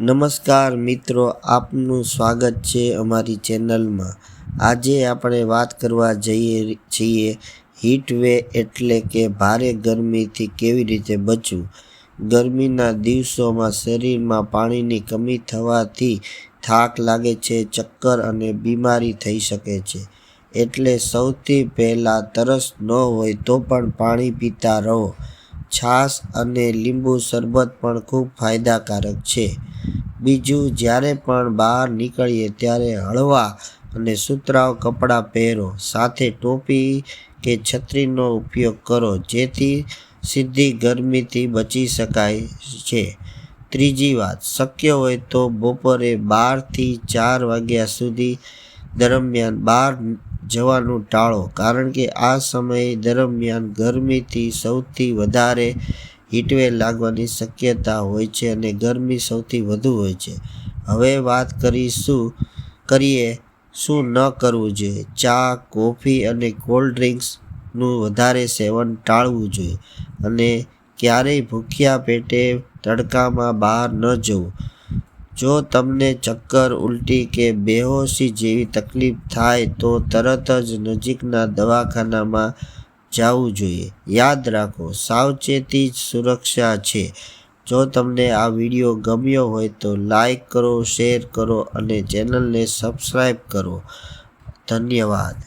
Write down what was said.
નમસ્કાર મિત્રો, આપનું સ્વાગત છે અમારી ચેનલમાં। આજે આપણે વાત કરવા જઈએ છીએ હીટવેવ એટલે કે ભારે ગરમીથી કેવી રીતે બચવું। ગરમીના દિવસોમાં શરીરમાં પાણીની કમી થવાથી થાક લાગે છે, ચક્કર અને બીમારી થઈ શકે છે। એટલે સૌથી પહેલાં તરસ ન હોય તો પણ પાણી પીતા રહો। છાશ અને લીંબુ શરબત પણ ખૂબ ફાયદાકારક છે। બીજું, જ્યારે પણ બહાર નીકળીએ ત્યારે હળવા અને સુતરાઉ કપડાં પહેરો, સાથે ટોપી કે છત્રીનો ઉપયોગ કરો જેથી સીધી ગરમીથી બચી શકાય છે। ત્રીજી વાત, શક્ય હોય તો બપોરે 12 થી 4 વાગ્યા સુધી દરમિયાન બહાર જવાનું ટાળો, કારણ કે આ સમય દરમિયાન ગરમીથી સૌથી વધારે હીટવેવ લાગવાની શક્યતા હોય છે અને ગરમી સૌથી વધુ હોય છે। હવે વાત કરીએ શું ન કરવું જોઈએ। ચા, કોફી અને કોલ્ડ ડ્રિંક્સનું વધારે સેવન ટાળવું જોઈએ અને ક્યારેય ભૂખ્યા પેટે તડકામાં બહાર ન જવું। જો તમને ચક્કર, ઉલટી કે બેહોશી જેવી તકલીફ થાય તો તરત જ નજીકના દવાખાનામાં જવું જોઈએ। યાદ રાખો, સાવચેતી જ સુરક્ષા છે। જો તમને આ વિડીયો ગમ્યો હોય તો લાઈક કરો, શેર કરો અને ચેનલને સબસ્ક્રાઈબ કરો। ધન્યવાદ।